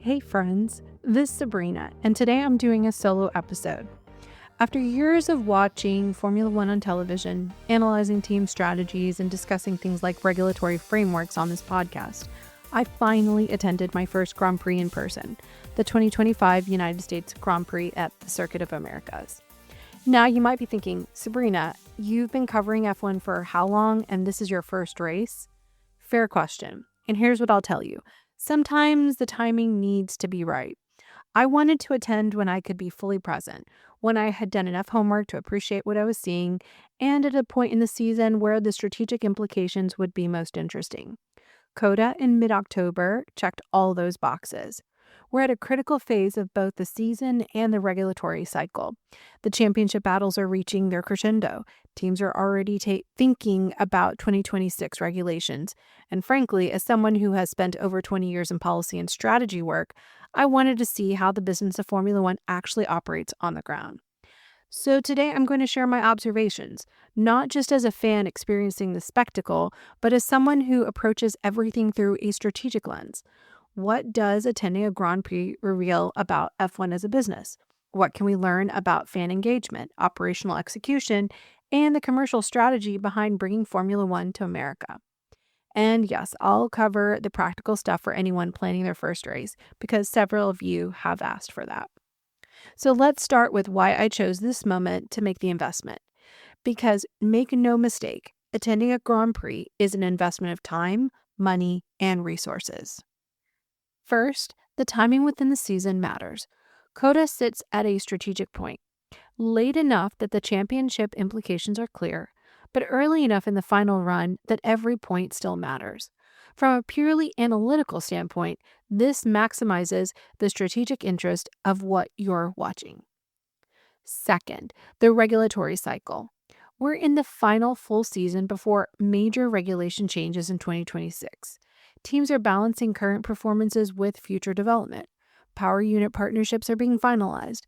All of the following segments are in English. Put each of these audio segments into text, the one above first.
Hey friends, this is Sabrina, and today I'm doing a solo episode. After years of watching Formula One on television, analyzing team strategies, and discussing things like regulatory frameworks on this podcast, I finally attended my first Grand Prix in person, the 2025 United States Grand Prix at the Circuit of Americas. Now you might be thinking, Sabrina, you've been covering F1 for how long and this is your first race? Fair question, and here's what I'll tell you. Sometimes the timing needs to be right. I wanted to attend when I could be fully present, when I had done enough homework to appreciate what I was seeing, and at a point in the season where the strategic implications would be most interesting. COTA in mid-October checked all those boxes. We're at a critical phase of both the season and the regulatory cycle. The championship battles are reaching their crescendo. Teams are already thinking about 2026 regulations. And frankly, as someone who has spent over 20 years in policy and strategy work, I wanted to see how the business of Formula One actually operates on the ground. So today I'm going to share my observations, not just as a fan experiencing the spectacle, but as someone who approaches everything through a strategic lens. What does attending a Grand Prix reveal about F1 as a business? What can we learn about fan engagement, operational execution, and the commercial strategy behind bringing Formula One to America? And yes, I'll cover the practical stuff for anyone planning their first race, because several of you have asked for that. So let's start with why I chose this moment to make the investment. Because make no mistake, attending a Grand Prix is an investment of time, money, and resources. First, the timing within the season matters. COTA sits at a strategic point, late enough that the championship implications are clear, but early enough in the final run that every point still matters. From a purely analytical standpoint, this maximizes the strategic interest of what you're watching. Second, the regulatory cycle. We're in the final full season before major regulation changes in 2026. Teams are balancing current performances with future development. Power unit partnerships are being finalized.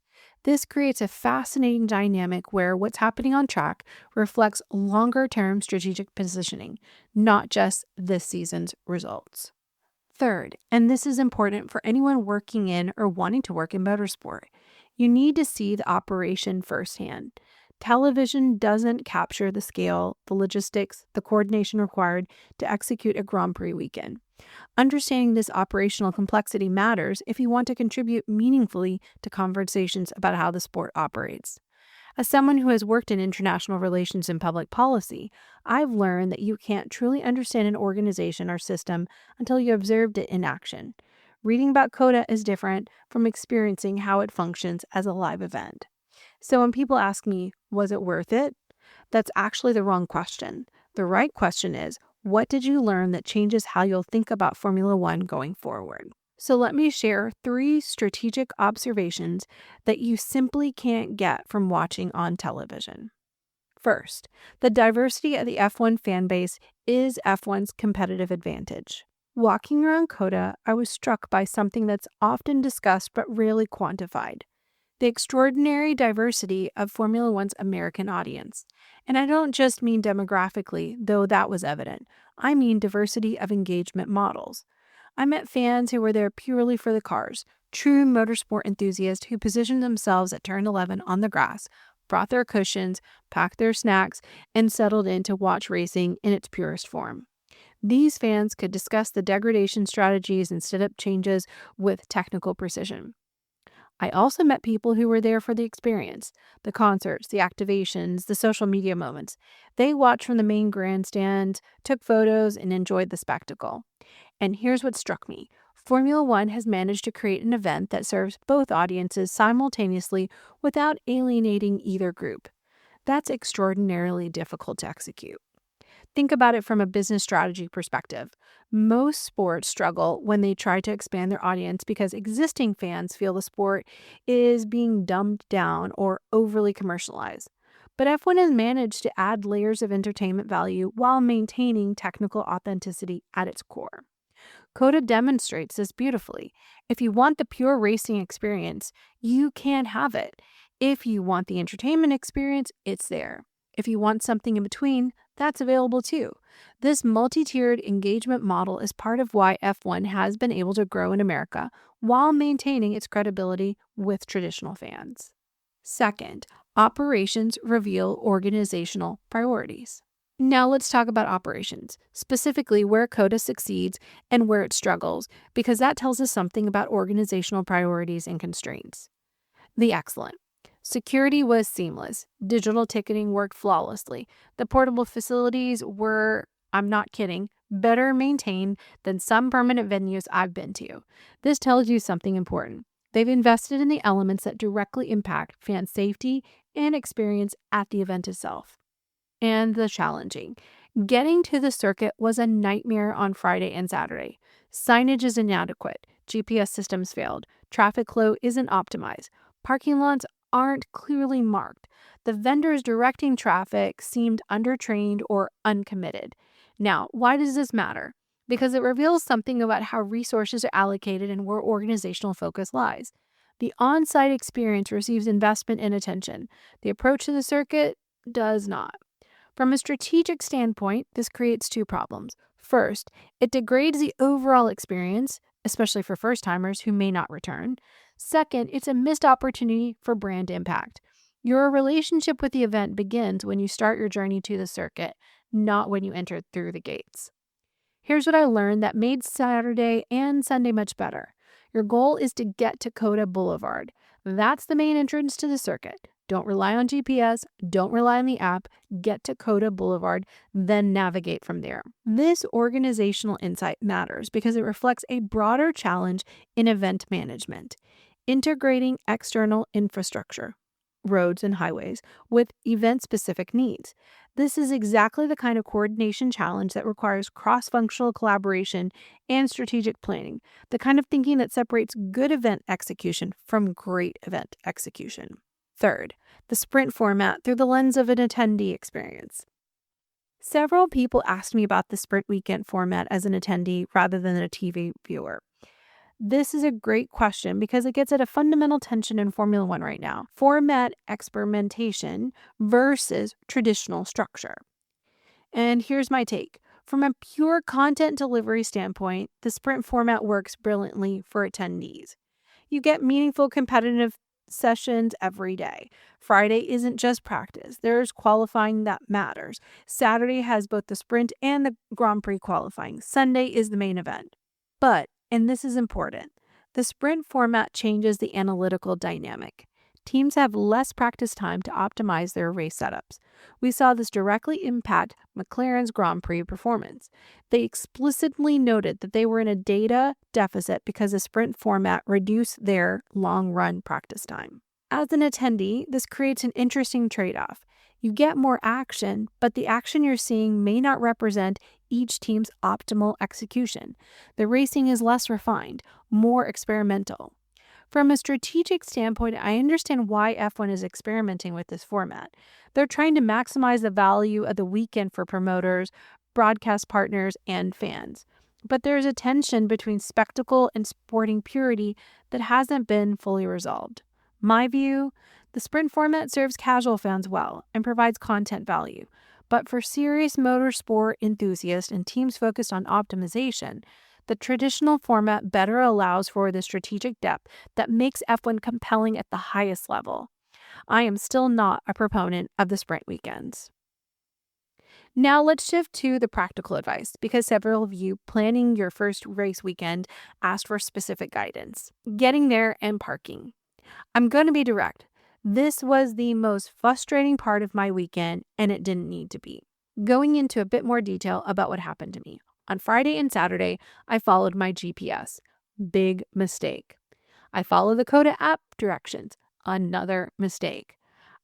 This creates a fascinating dynamic where what's happening on track reflects longer-term strategic positioning, not just this season's results. Third, and this is important for anyone working in or wanting to work in motorsport, you need to see the operation firsthand. Television doesn't capture the scale, the logistics, the coordination required to execute a Grand Prix weekend. Understanding this operational complexity matters if you want to contribute meaningfully to conversations about how the sport operates. As someone who has worked in international relations and public policy, I've learned that you can't truly understand an organization or system until you observed it in action. Reading about COTA is different from experiencing how it functions as a live event. So when people ask me, was it worth it? That's actually the wrong question. The right question is, what did you learn that changes how you'll think about Formula One going forward? So let me share 3 strategic observations that you simply can't get from watching on television. First, the diversity of the F1 fan base is F1's competitive advantage. Walking around COTA, I was struck by something that's often discussed but rarely quantified: the extraordinary diversity of Formula One's American audience. And I don't just mean demographically, though that was evident. I mean diversity of engagement models. I met fans who were there purely for the cars, true motorsport enthusiasts who positioned themselves at turn 11 on the grass, brought their cushions, packed their snacks, and settled in to watch racing in its purest form. These fans could discuss the degradation strategies and setup changes with technical precision. I also met people who were there for the experience, the concerts, the activations, the social media moments. They watched from the main grandstand, took photos, and enjoyed the spectacle. And here's what struck me. Formula One has managed to create an event that serves both audiences simultaneously without alienating either group. That's extraordinarily difficult to execute. Think about it from a business strategy perspective. Most sports struggle when they try to expand their audience because existing fans feel the sport is being dumbed down or overly commercialized. But F1 has managed to add layers of entertainment value while maintaining technical authenticity at its core. COTA demonstrates this beautifully. If you want the pure racing experience, you can have it. If you want the entertainment experience, it's there. If you want something in between, That's available too. This multi-tiered engagement model is part of why F1 has been able to grow in America while maintaining its credibility with traditional fans. Second, operations reveal organizational priorities. Now let's talk about operations, specifically where COTA succeeds and where it struggles, because that tells us something about organizational priorities and constraints. The excellent. Security was seamless. Digital ticketing worked flawlessly. The portable facilities were, I'm not kidding, better maintained than some permanent venues I've been to. This tells you something important. They've invested in the elements that directly impact fan safety and experience at the event itself. And the challenging. Getting to the circuit was a nightmare on Friday and Saturday. Signage is inadequate. GPS systems failed. Traffic flow isn't optimized. Parking lots aren't clearly marked. The vendors directing traffic seemed undertrained or uncommitted. Now, why does this matter? Because it reveals something about how resources are allocated and where organizational focus lies. The on-site experience receives investment and attention. The approach to the circuit does not. From a strategic standpoint, this creates two problems. First, it degrades the overall experience, especially for first-timers who may not return. Second, it's a missed opportunity for brand impact. Your relationship with the event begins when you start your journey to the circuit, not when you enter through the gates. Here's what I learned that made Saturday and Sunday much better. Your goal is to get to COTA Boulevard. That's the main entrance to the circuit. Don't rely on GPS, don't rely on the app, get to COTA Boulevard, then navigate from there. This organizational insight matters because it reflects a broader challenge in event management, integrating external infrastructure, roads and highways, with event-specific needs. This is exactly the kind of coordination challenge that requires cross-functional collaboration and strategic planning, the kind of thinking that separates good event execution from great event execution. Third, the sprint format through the lens of an attendee experience. Several people asked me about the sprint weekend format as an attendee rather than a TV viewer. This is a great question because it gets at a fundamental tension in Formula One right now: format experimentation versus traditional structure. And here's my take. From a pure content delivery standpoint, the sprint format works brilliantly for attendees. You get meaningful competitive sessions every day. Friday isn't just practice. There's qualifying that matters. Saturday has both the sprint and the Grand Prix qualifying. Sunday is the main event. But, and this is important, the sprint format changes the analytical dynamic. Teams have less practice time to optimize their race setups. We saw this directly impact McLaren's Grand Prix performance. They explicitly noted that they were in a data deficit because the sprint format reduced their long-run practice time. As an attendee, this creates an interesting trade-off. You get more action, but the action you're seeing may not represent each team's optimal execution. The racing is less refined, more experimental. From a strategic standpoint, I understand why F1 is experimenting with this format. They're trying to maximize the value of the weekend for promoters, broadcast partners, and fans. But there's a tension between spectacle and sporting purity that hasn't been fully resolved. My view, the sprint format serves casual fans well and provides content value. But for serious motorsport enthusiasts and teams focused on optimization, the traditional format better allows for the strategic depth that makes F1 compelling at the highest level. I am still not a proponent of the sprint weekends. Now let's shift to the practical advice, because several of you planning your first race weekend asked for specific guidance. Getting there and parking. I'm going to be direct. This was the most frustrating part of my weekend, and it didn't need to be. Going into a bit more detail about what happened to me. On Friday and Saturday, I followed my GPS. Big mistake. I followed the COTA app directions. Another mistake.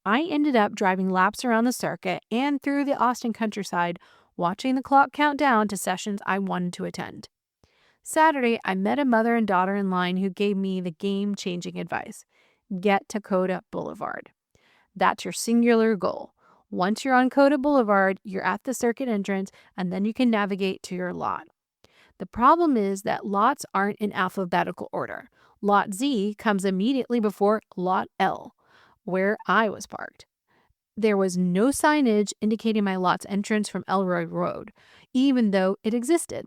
I ended up driving laps around the circuit and through the Austin countryside, watching the clock count down to sessions I wanted to attend. Saturday, I met a mother and daughter in line who gave me the game-changing advice. Get to COTA Boulevard. That's your singular goal. Once you're on COTA Boulevard, you're at the circuit entrance, and then you can navigate to your lot. The problem is that lots aren't in alphabetical order. Lot Z comes immediately before Lot L, where I was parked. There was no signage indicating my lot's entrance from Elroy Road, even though it existed.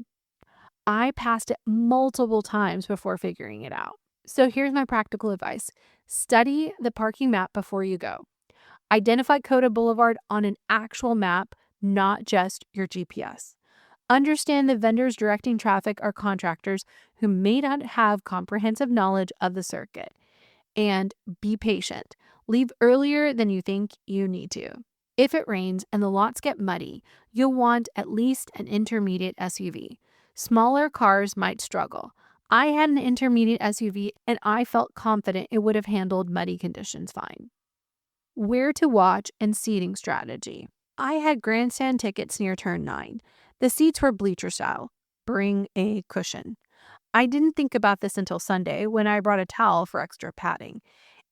I passed it multiple times before figuring it out. So here's my practical advice. Study the parking map before you go. Identify COTA Boulevard on an actual map, not just your GPS. Understand the vendors directing traffic are contractors who may not have comprehensive knowledge of the circuit. And be patient. Leave earlier than you think you need to. If it rains and the lots get muddy, you'll want at least an intermediate SUV. Smaller cars might struggle. I had an intermediate SUV and I felt confident it would have handled muddy conditions fine. Where to watch and seating strategy. I had grandstand tickets near turn 9. The seats were bleacher style. Bring a cushion. I didn't think about this until Sunday when I brought a towel for extra padding.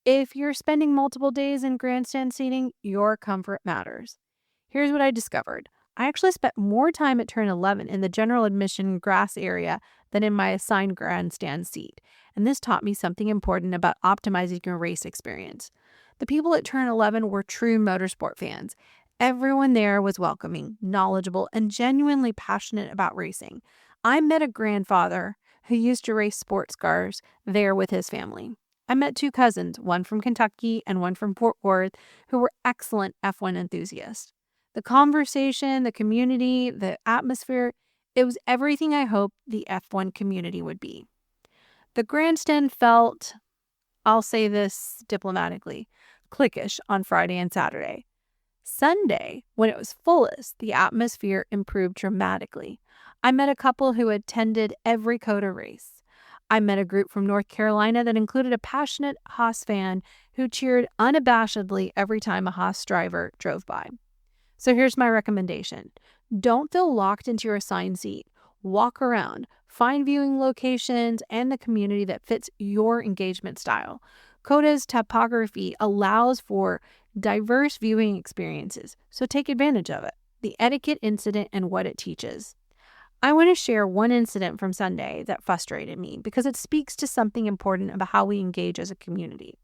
If you're spending multiple days in grandstand seating, your comfort matters. Here's what I discovered. I actually spent more time at turn 11 in the general admission grass area than in my assigned grandstand seat. And this taught me something important about optimizing your race experience. The people at turn 11 were true motorsport fans. Everyone there was welcoming, knowledgeable, and genuinely passionate about racing. I met a grandfather who used to race sports cars there with his family. I met 2 cousins, one from Kentucky and one from Fort Worth, who were excellent F1 enthusiasts. The conversation, the community, the atmosphere, it was everything I hoped the F1 community would be. The grandstand felt, I'll say this diplomatically, cliquish on Friday and Saturday. Sunday, when it was fullest, the atmosphere improved dramatically. I met a couple who attended every COTA race. I met a group from North Carolina that included a passionate Haas fan who cheered unabashedly every time a Haas driver drove by. So here's my recommendation. Don't feel locked into your assigned seat. Walk around, find viewing locations and the community that fits your engagement style. COTA's topography allows for diverse viewing experiences, so take advantage of it. The etiquette incident and what it teaches. I want to share one incident from Sunday that frustrated me because it speaks to something important about how we engage as a community.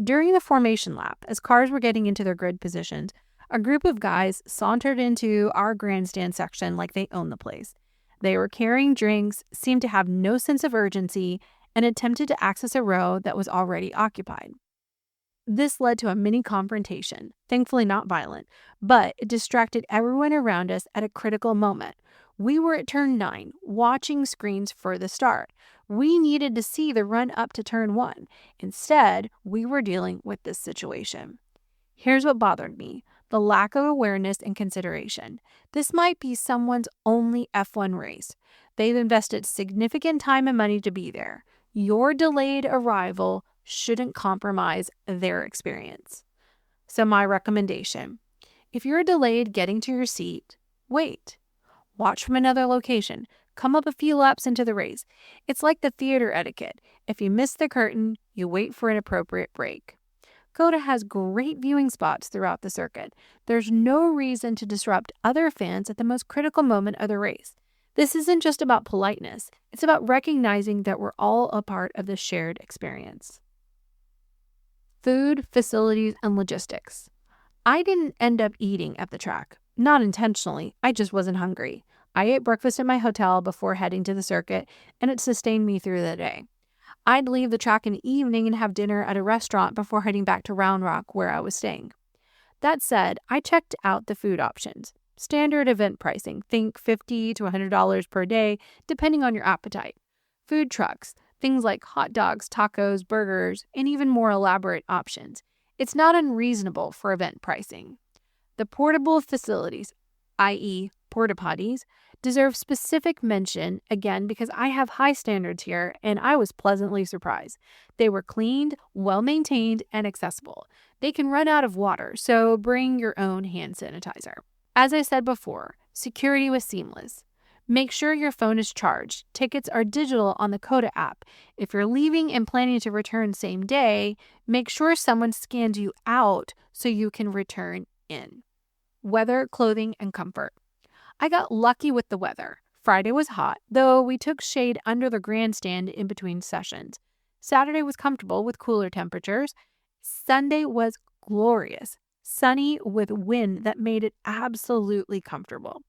During the formation lap, as cars were getting into their grid positions, a group of guys sauntered into our grandstand section like they owned the place. They were carrying drinks, seemed to have no sense of urgency, and attempted to access a row that was already occupied. This led to a mini confrontation, thankfully not violent, but it distracted everyone around us at a critical moment. We were at turn 9, watching screens for the start. We needed to see the run up to turn 1. Instead, we were dealing with this situation. Here's what bothered me: the lack of awareness and consideration. This might be someone's only F1 race. They've invested significant time and money to be there. Your delayed arrival shouldn't compromise their experience. So my recommendation: if you're delayed getting to your seat, wait. Watch from another location. Come up a few laps into the race. It's like the theater etiquette. If you miss the curtain, you wait for an appropriate break. COTA has great viewing spots throughout the circuit. There's no reason to disrupt other fans at the most critical moment of the race. This isn't just about politeness. It's about recognizing that we're all a part of the shared experience. Food, facilities, and logistics. I didn't end up eating at the track. Not intentionally, I just wasn't hungry. I ate breakfast at my hotel before heading to the circuit, and it sustained me through the day. I'd leave the track in the evening and have dinner at a restaurant before heading back to Round Rock where I was staying. That said, I checked out the food options. Standard event pricing, think $50 to $100 per day, depending on your appetite. Food trucks, things like hot dogs, tacos, burgers, and even more elaborate options. It's not unreasonable for event pricing. The portable facilities, i.e. porta potties, deserve specific mention, again, because I have high standards here and I was pleasantly surprised. They were cleaned, well-maintained, and accessible. They can run out of water, so bring your own hand sanitizer. As I said before, security was seamless. Make sure your phone is charged. Tickets are digital on the COTA app. If you're leaving and planning to return same day, make sure someone scanned you out so you can return in. Weather, clothing, and comfort. I got lucky with the weather. Friday was hot, though we took shade under the grandstand in between sessions. Saturday was comfortable with cooler temperatures. Sunday was glorious. sunny with wind that made it absolutely comfortable.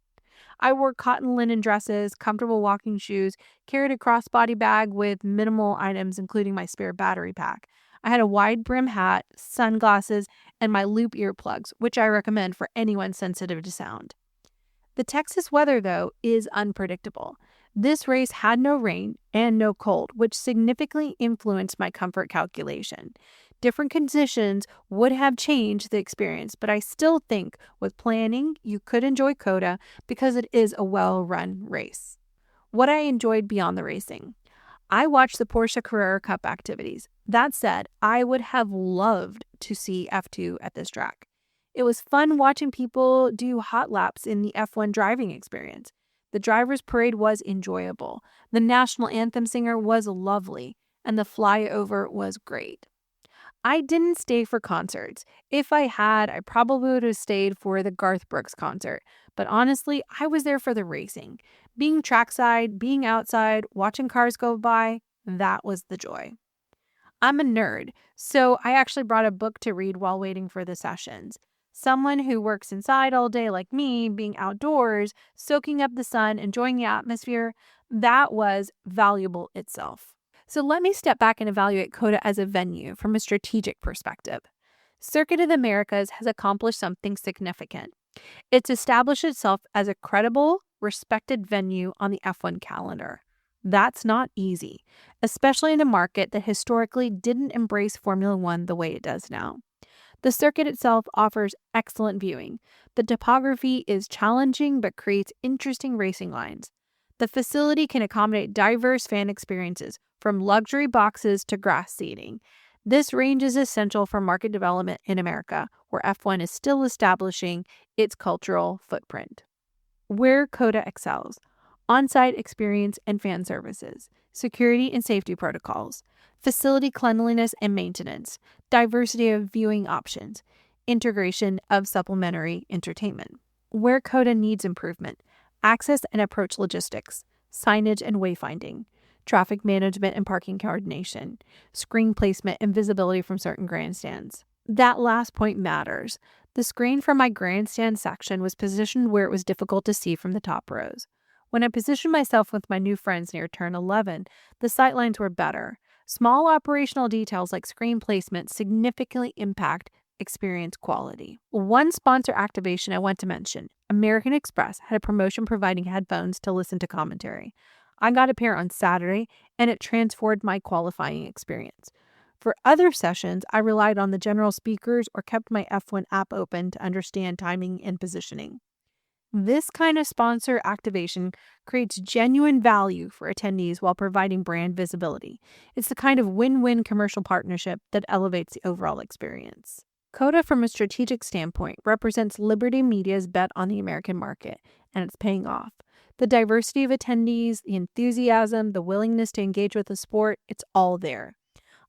I wore cotton linen dresses, comfortable walking shoes, carried a crossbody bag with minimal items, including my spare battery pack. I had a wide brim hat, sunglasses, and my loop earplugs, which I recommend for anyone sensitive to sound. The Texas weather, though, is unpredictable. This race had no rain and no cold, which significantly influenced my comfort calculation. Different conditions would have changed the experience, but I still think with planning, you could enjoy COTA because it is a well-run race. What I enjoyed beyond the racing. I watched the Porsche Carrera Cup activities. That said, I would have loved to see F2 at this track. It was fun watching people do hot laps in the F1 driving experience. The driver's parade was enjoyable. The national anthem singer was lovely, and the flyover was great. I didn't stay for concerts. If I had, I probably would have stayed for the Garth Brooks concert. But honestly, I was there for the racing. Being trackside, being outside, watching cars go by, that was the joy. I'm a nerd, so I actually brought a book to read while waiting for the sessions. Someone who works inside all day like me, being outdoors, soaking up the sun, enjoying the atmosphere, that was valuable itself. So let me step back and evaluate COTA as a venue from a strategic perspective. Circuit of the Americas has accomplished something significant. It's established itself as a credible, respected venue on the F1 calendar. That's not easy, especially in a market that historically didn't embrace Formula One the way it does now. The circuit itself offers excellent viewing. The topography is challenging but creates interesting racing lines. The facility can accommodate diverse fan experiences, from luxury boxes to grass seating. This range is essential for market development in America, where F1 is still establishing its cultural footprint. Where COTA excels: on-site experience and fan services, security and safety protocols, facility cleanliness and maintenance, diversity of viewing options, integration of supplementary entertainment. Where COTA needs improvement: access and approach logistics, signage and wayfinding, traffic management and parking coordination, screen placement and visibility from certain grandstands. That last point matters. The screen for my grandstand section was positioned where it was difficult to see from the top rows. When I positioned myself with my new friends near turn 11, the sightlines were better. Small operational details like screen placement significantly impact experience quality. One sponsor activation I want to mention: American Express had a promotion providing headphones to listen to commentary. I got a pair on Saturday, and it transformed my qualifying experience. For other sessions, I relied on the general speakers or kept my F1 app open to understand timing and positioning. This kind of sponsor activation creates genuine value for attendees while providing brand visibility. It's the kind of win-win commercial partnership that elevates the overall experience. COTA, from a strategic standpoint, represents Liberty Media's bet on the American market, and it's paying off. The diversity of attendees, the enthusiasm, the willingness to engage with the sport, it's all there.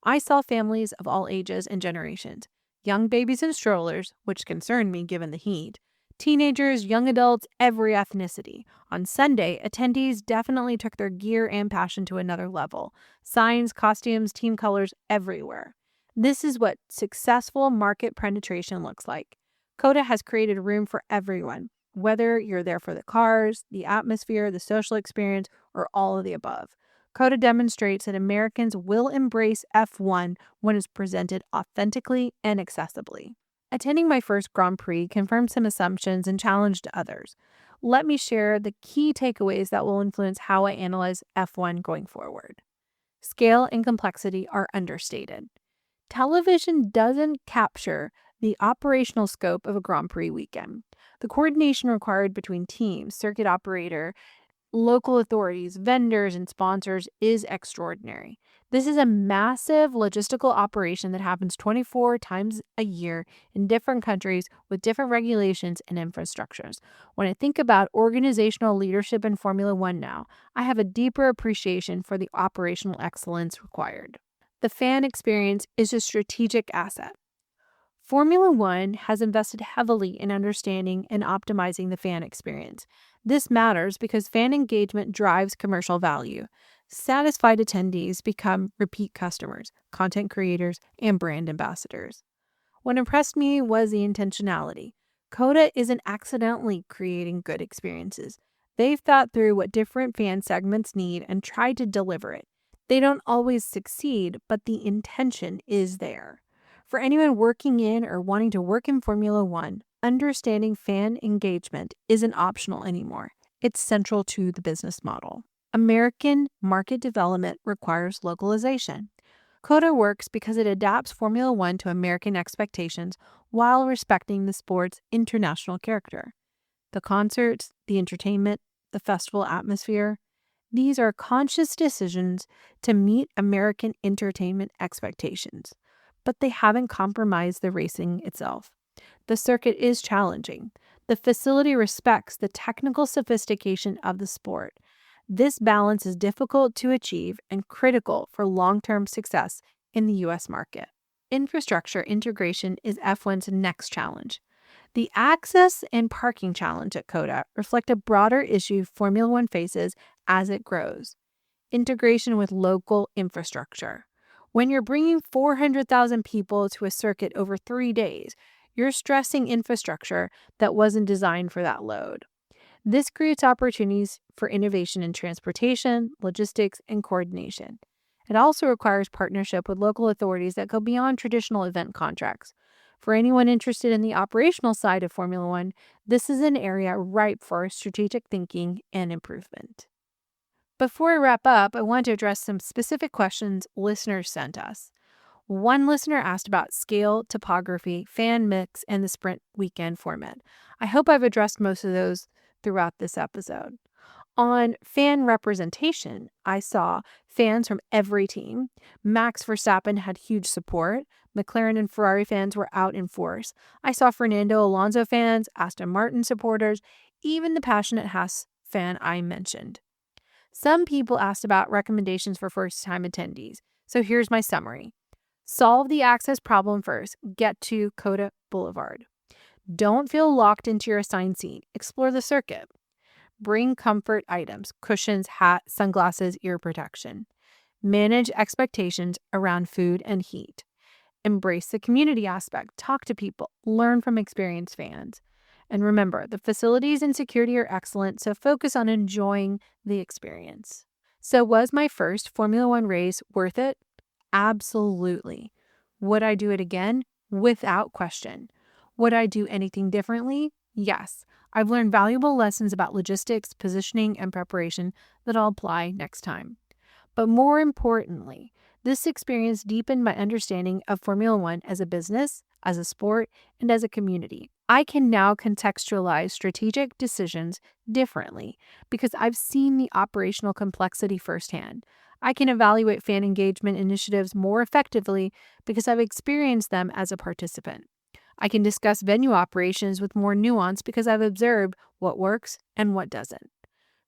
I saw families of all ages and generations, young babies in strollers, which concerned me given the heat, teenagers, young adults, every ethnicity. On Sunday, attendees definitely took their gear and passion to another level. Signs, costumes, team colors everywhere. This is what successful market penetration looks like. COTA has created room for everyone, whether you're there for the cars, the atmosphere, the social experience, or all of the above. COTA demonstrates that Americans will embrace F1 when it's presented authentically and accessibly. Attending my first Grand Prix confirmed some assumptions and challenged others. Let me share the key takeaways that will influence how I analyze F1 going forward. Scale and complexity are understated. Television doesn't capture the operational scope of a Grand Prix weekend. The coordination required between teams, circuit operator, local authorities, vendors, and sponsors is extraordinary. This is a massive logistical operation that happens 24 times a year in different countries with different regulations and infrastructures. When I think about organizational leadership in Formula One now, I have a deeper appreciation for the operational excellence required. The fan experience is a strategic asset. Formula One has invested heavily in understanding and optimizing the fan experience. This matters because fan engagement drives commercial value. Satisfied attendees become repeat customers, content creators, and brand ambassadors. What impressed me was the intentionality. COTA isn't accidentally creating good experiences. They've thought through what different fan segments need and tried to deliver it. They don't always succeed, but the intention is there. For anyone working in or wanting to work in Formula One, understanding fan engagement isn't optional anymore. It's central to the business model. American market development requires localization. COTA works because it adapts Formula One to American expectations while respecting the sport's international character. The concerts, the entertainment, the festival atmosphere, these are conscious decisions to meet American entertainment expectations, but they haven't compromised the racing itself. The circuit is challenging. The facility respects the technical sophistication of the sport. This balance is difficult to achieve and critical for long-term success in the U.S. market. Infrastructure integration is F1's next challenge. The access and parking challenge at COTA reflect a broader issue Formula One faces as it grows: integration with local infrastructure. When you're bringing 400,000 people to a circuit over 3 days, you're stressing infrastructure that wasn't designed for that load. This creates opportunities for innovation in transportation, logistics, and coordination. It also requires partnership with local authorities that go beyond traditional event contracts. For anyone interested in the operational side of Formula One, this is an area ripe for strategic thinking and improvement. Before I wrap up, I want to address some specific questions listeners sent us. One listener asked about scale, topography, fan mix, and the sprint weekend format. I hope I've addressed most of those throughout this episode. On fan representation, I saw fans from every team. Max Verstappen had huge support. McLaren and Ferrari fans were out in force. I saw Fernando Alonso fans, Aston Martin supporters, even the passionate Haas fan I mentioned. Some people asked about recommendations for first-time attendees. So here's my summary. Solve the access problem first. Get to COTA Boulevard. Don't feel locked into your assigned seat. Explore the circuit. Bring comfort items, cushions, hat, sunglasses, ear protection. Manage expectations around food and heat. Embrace the community aspect. Talk to people. Learn from experienced fans. And remember, the facilities and security are excellent, so focus on enjoying the experience. So was my first Formula One race worth it? Absolutely. Would I do it again? Without question. Would I do anything differently? Yes. I've learned valuable lessons about logistics, positioning, and preparation that I'll apply next time. But more importantly, this experience deepened my understanding of Formula One as a business, as a sport, and as a community. I can now contextualize strategic decisions differently because I've seen the operational complexity firsthand. I can evaluate fan engagement initiatives more effectively because I've experienced them as a participant. I can discuss venue operations with more nuance because I've observed what works and what doesn't.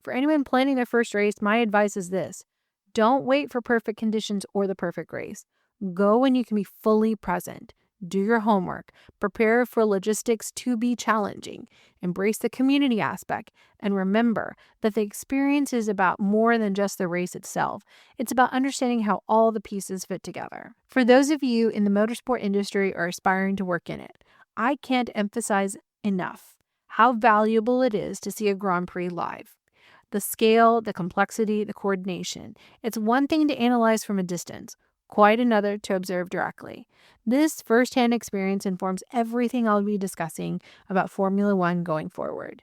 For anyone planning their first race, my advice is this: don't wait for perfect conditions or the perfect race. Go when you can be fully present. Do your homework. Prepare for logistics to be challenging. Embrace the community aspect. And remember that the experience is about more than just the race itself. It's about understanding how all the pieces fit together. For those of you in the motorsport industry or aspiring to work in it, I can't emphasize enough how valuable it is to see a Grand Prix live. The scale, the complexity, the coordination. It's one thing to analyze from a distance, quite another to observe directly. This firsthand experience informs everything I'll be discussing about Formula One going forward.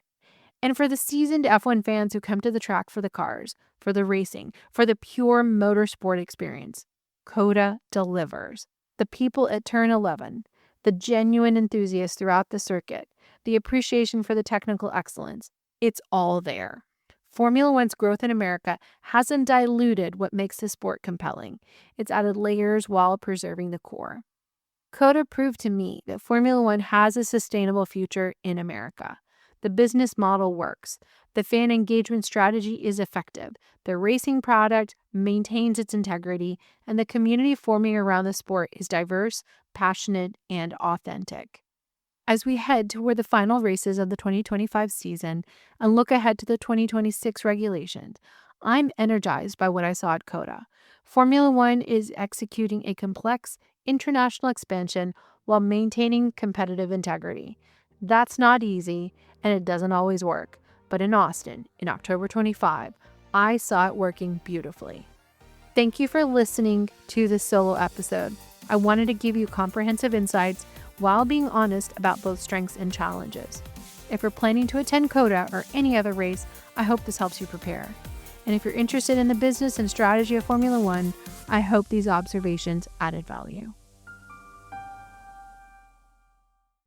And for the seasoned F1 fans who come to the track for the cars, for the racing, for the pure motorsport experience, COTA delivers. The people at Turn 11, the genuine enthusiasts throughout the circuit, the appreciation for the technical excellence, it's all there. Formula One's growth in America hasn't diluted what makes the sport compelling. It's added layers while preserving the core. COTA proved to me that Formula One has a sustainable future in America. The business model works. The fan engagement strategy is effective. The racing product maintains its integrity, and the community forming around the sport is diverse, passionate, and authentic. As we head toward the final races of the 2025 season and look ahead to the 2026 regulations, I'm energized by what I saw at COTA. Formula One is executing a complex international expansion while maintaining competitive integrity. That's not easy, and it doesn't always work. But in Austin, in October 25, I saw it working beautifully. Thank you for listening to this solo episode. I wanted to give you comprehensive insights while being honest about both strengths and challenges. If you're planning to attend COTA or any other race, I hope this helps you prepare. And if you're interested in the business and strategy of Formula One, I hope these observations added value.